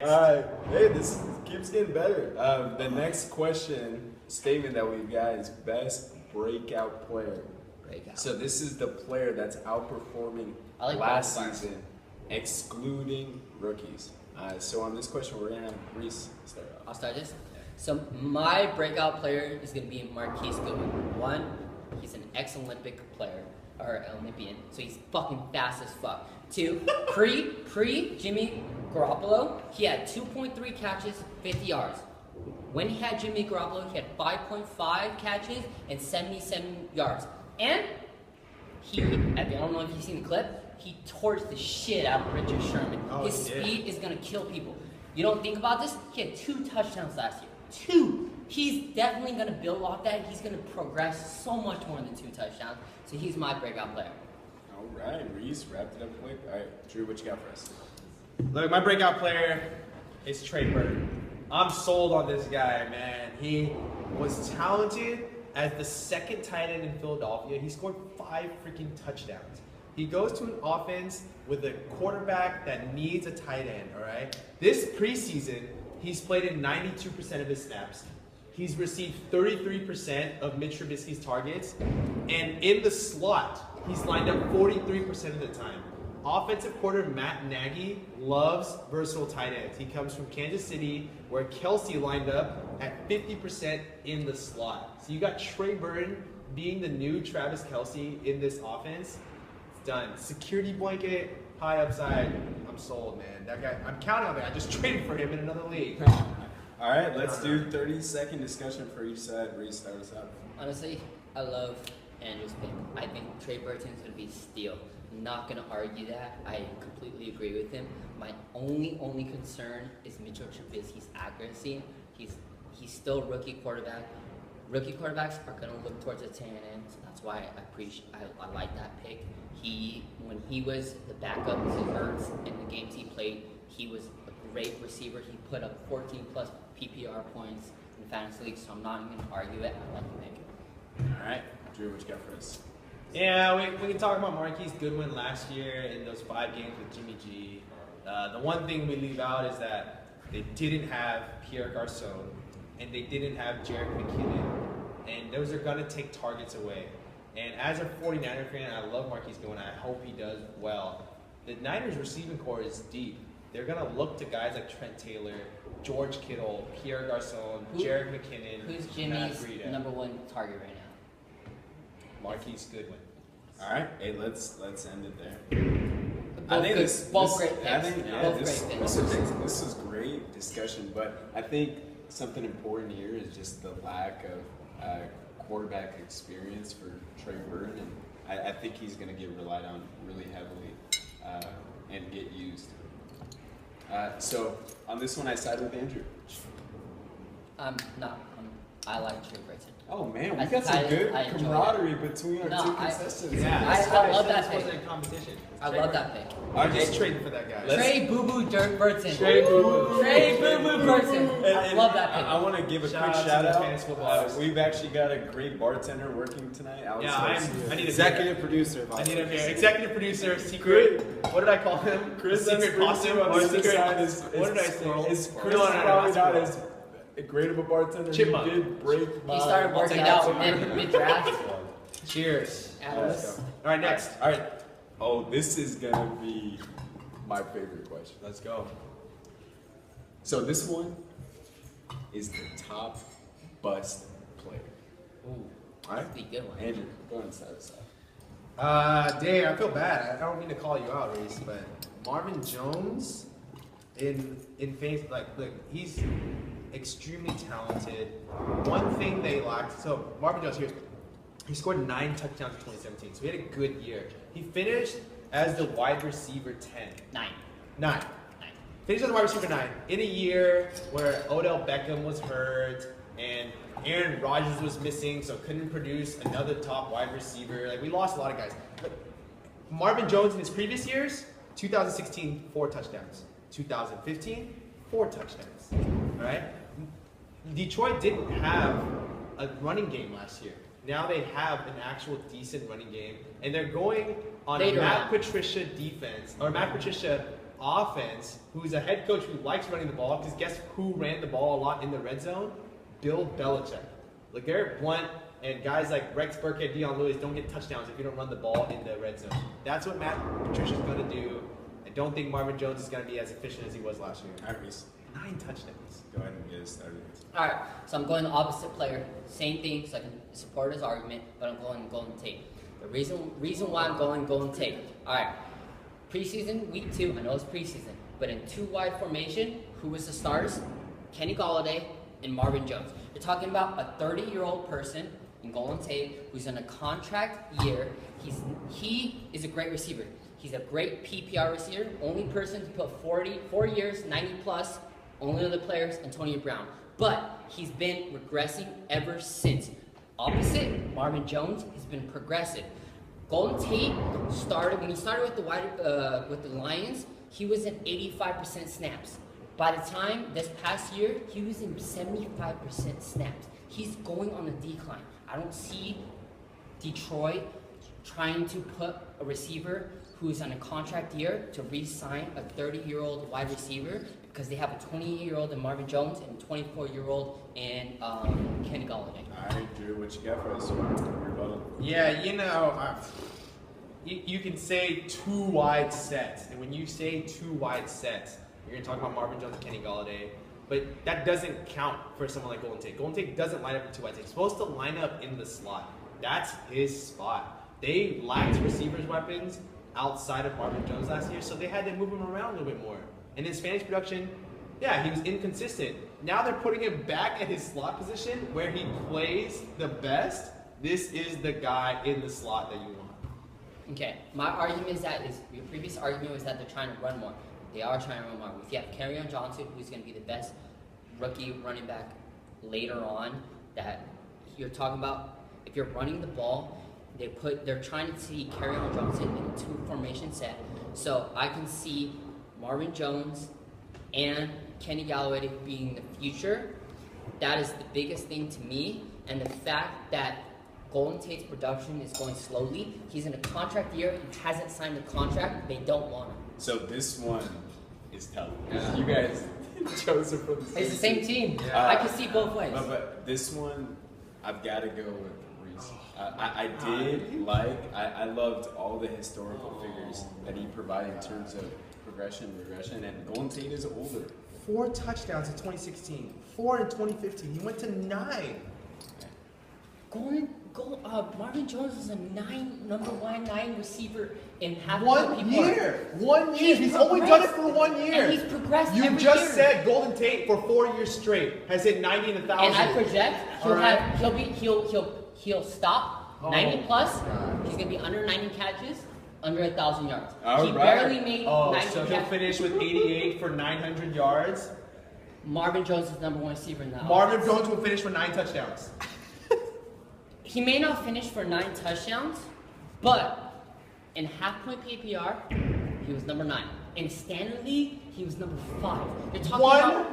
Hey, this keeps getting better. The next statement that we've got is best breakout player. Breakout. So this is the player that's outperforming like last season, excluding rookies. So on this question, we're gonna have Reese start off. I'll start this. So my breakout player is going to be Marquise Goodwin. One, he's an ex-Olympic player, or Olympian, so he's fucking fast as fuck. Two, pre Jimmy Garoppolo, he had 2.3 catches, 50 yards. When he had Jimmy Garoppolo, he had 5.5 catches and 77 yards. And I don't know if you've seen the clip, he torched the shit out of Richard Sherman. His speed is going to kill people. You don't think about this? He had 2 touchdowns last year. 2! He's definitely going to build off that. He's going to progress so much more than 2 touchdowns. So he's my breakout player. All right, Reese, wrapped it up quick. All right, Drew, what you got for us? Look, my breakout player is Trey Burton. I'm sold on this guy, man. He was talented as the second tight end in Philadelphia. He scored 5 freaking touchdowns. He goes to an offense with a quarterback that needs a tight end, all right? This preseason, he's played in 92% of his snaps. He's received 33% of Mitch Trubisky's targets. And in the slot, he's lined up 43% of the time. Offensive coordinator Matt Nagy loves versatile tight ends. He comes from Kansas City, where Kelsey lined up at 50% in the slot. So you got Trey Burton being the new Travis Kelsey in this offense. It's done. Security blanket, high upside. I'm sold, man. That guy, I'm counting on it. I just traded for him in another league. All right, let's do 30-second discussion for each side. Reese, start us out. Honestly, I love Andrew's pick. I think Trey Burton's going to be steal. I'm not going to argue that. I completely agree with him. My only concern is Mitchell Trubisky's accuracy. He's still a rookie quarterback. Rookie quarterbacks are going to look towards the tail end, so that's why I like that pick. When he was the backup to Hurts in the games he played, he was a great receiver. He put up 14 plus PPR points in fantasy league, so I'm not even going to argue it. I like the pick. All right, Drew, what you got for us? Yeah, we can talk about Marquise Goodwin last year in those 5 games with Jimmy G. The one thing we leave out is that they didn't have Pierre Garçon and they didn't have Jerick McKinnon, and those are going to take targets away. And as a 49er fan, I love Marquise Goodwin. I hope he does well. The Niners receiving core is deep. They're going to look to guys like Trent Taylor, George Kittle, Pierre Garçon, Jerick McKinnon, who's Jimmy's number 1 target right now? Marquise Goodwin. All right, hey, let's end it there. I think this is great discussion, but I think something important here is just the lack of quarterback experience for Trey Burton, and I think he's going to get relied on really heavily and get used. So on this one, I side with Andrew. I like Trey Burton. Oh man, we got some good camaraderie between our two contestants. I love that pick. Wasn't a competition. I love that pick. I'm just trading for that guy. Trey Boo Boo Dirt Burton. Trey Boo Boo. Trey Boo Boo Burton. I love that pick. I want to give a quick shout out. We've actually got a great bartender working tonight. I need executive producer. I need him here. Executive producer, secret. What did I call him? Chris. Secret possum. On the secret. side is What did I say? Chris probably not as great of a bartender. Chipmunk. He did break my. He started working out mid-draft. Cheers. Alice. All right, next. All right. Oh, this is gonna be my favorite question. Let's go. So this one is the top bust player. Ooh, All right. that's a good one. Andrew, go ahead and start us off. Dave, I feel bad. I don't mean to call you out, Reese, but Marvin Jones in face, look, he's extremely talented. One thing they lacked, so Marvin Jones, he scored 9 touchdowns in 2017, so he had a good year. He finished as the wide receiver 10. 9. Finished as the wide receiver 9 in a year where Odell Beckham was hurt and Aaron Rodgers was missing, so couldn't produce another top wide receiver. Like, we lost a lot of guys. But Marvin Jones in his previous years, 2016, 4 touchdowns. 2015, 4 touchdowns. All right? Detroit didn't have a running game last year. Now they have an actual decent running game, and they're going on a Matt Patricia defense, or Matt Patricia offense, who's a head coach who likes running the ball, because guess who ran the ball a lot in the red zone? Bill Belichick. LeGarrette Blount and guys like Rex Burkhead, Deion Lewis don't get touchdowns if you don't run the ball in the red zone. That's what Matt Patricia's going to do. I don't think Marvin Jones is going to be as efficient as he was last year. All right, Reese, 9 touchdowns. go ahead and get us started. All right, so I'm going the opposite player. Same thing, so I can support his argument, but I'm going Golden Tate. The reason why I'm going Golden Tate. All right, preseason, week 2, I know it's preseason, but in 2 wide formation, who was the stars? Kenny Golladay and Marvin Jones. You're talking about a 30-year-old person in Golden Tate who's in a contract year. He is a great receiver. He's a great PPR receiver. Only person to put 4 years, 90 plus. Only other players, Antonio Brown. But he's been regressing ever since. Opposite, Marvin Jones has been progressive. Golden Tate started when he started with the Lions. He was at 85% snaps. By the time this past year, he was in 75% snaps. He's going on a decline. I don't see Detroit trying to put a receiver who's on a contract year to re-sign a 30-year-old wide receiver because they have a 20-year-old in Marvin Jones and a 24-year-old in Kenny Golladay. All right, Drew, what you got for us? Rebuttal. Yeah, you can say 2 wide sets, and when you say 2 wide sets, you're going to talk about Marvin Jones and Kenny Golladay, but that doesn't count for someone like Golden Tate. Golden Tate doesn't line up in 2 wide sets. He's supposed to line up in the slot. That's his spot. They lacked receivers weapons outside of Marvin Jones last year, so they had to move him around a little bit more. And his fantasy production, yeah, he was inconsistent. Now they're putting him back at his slot position where he plays the best. This is the guy in the slot that you want. Okay, my argument is that your previous argument was that they're trying to run more. They are trying to run more. If you have Kerryon Johnson, who's going to be the best rookie running back later on, that you're talking about, if you're running the ball, they're trying to see Kerryon Johnson in a 2 formation set. So I can see Marvin Jones and Kenny Golladay being the future. That is the biggest thing to me, and the fact that Golden Tate's production is going slowly. He's in a contract year. He hasn't signed the contract. They don't want him. So this one is tough. You guys chose it from the It's the same team. Yeah. I can see both ways. But this one, I've got to go with Reese. I loved all the historical figures that he provided in terms of progression, regression, and Golden Tate is older. 4 touchdowns in 2016, 4 in 2015. He went to 9. Marvin Jones is a number 9 receiver in half of the 1 people. year. 1 year. He's only done it for 1 year. And he's progressed You every just year. said Golden Tate for 4 years straight has hit 90 and 1,000. And I project Alright. he'll stop 90 plus. He's gonna be under 90 catches, under 1,000 yards. He barely made 90 so he'll catches. finish with 88 for 900 yards. Marvin Jones is number 1 receiver in that. Marvin offense. Jones will finish with 9 touchdowns. He may not finish for 9 touchdowns, but in half-point PPR, he was number 9. In standard league, he was number 5. You're talking about